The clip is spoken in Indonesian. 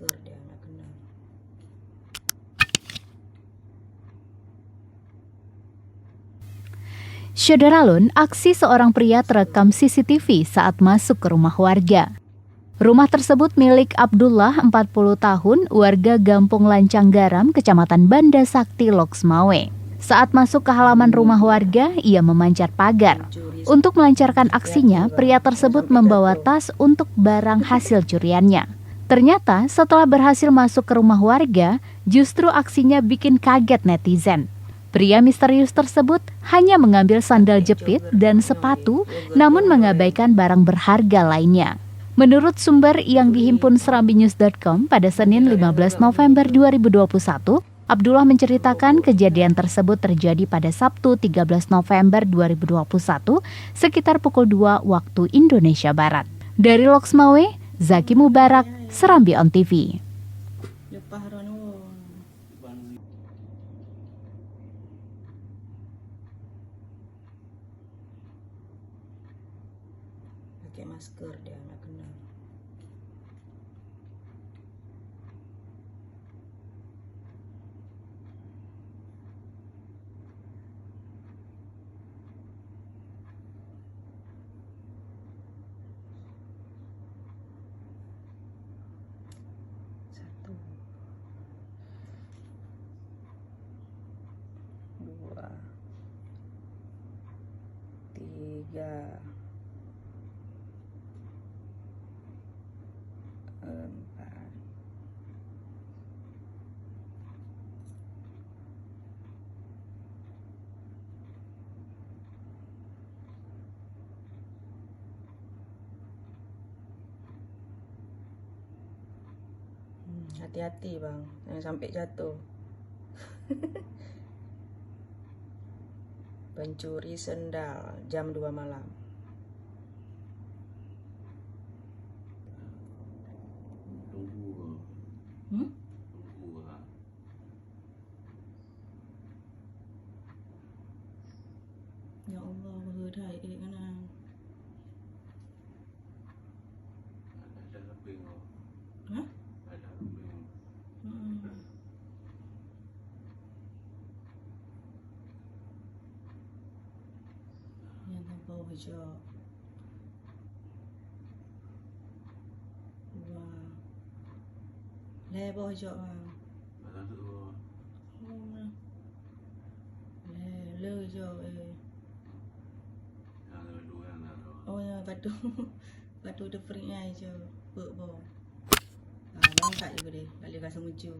masker dia nak kena. Syederalun, aksi seorang pria terekam CCTV saat masuk ke rumah warga. Rumah tersebut milik Abdullah, 40 tahun, warga Gampung Lancang Garam, Kecamatan Banda Sakti, Loksmawe. Saat masuk ke halaman rumah warga, ia memanjat pagar. Untuk melancarkan aksinya, pria tersebut membawa tas untuk barang hasil curiannya. Ternyata setelah berhasil masuk ke rumah warga, justru aksinya bikin kaget netizen. Pria misterius tersebut hanya mengambil sandal jepit dan sepatu, namun mengabaikan barang berharga lainnya. Menurut sumber yang dihimpun serambinews.com pada Senin 15 November 2021, Abdullah menceritakan kejadian tersebut terjadi pada Sabtu 13 November 2021 sekitar pukul 2 waktu Indonesia Barat. Dari Loksmawe, Zaki Mubarak, Serambi On TV. Pakai masker dia nak kena. Satu, dua, tiga, empat, hati-hati bang, jangan sampai jatuh. Pencuri sendal jam 2 malam. Ya Allah, berhudai kan. Hah? Yang bawah hijau. Wah. Le bawah hijau bang. Le hijau Oh ya batu. Batu tu peringnya hijau. Bawah. Bangkat juga deh. Balik rasa muncul.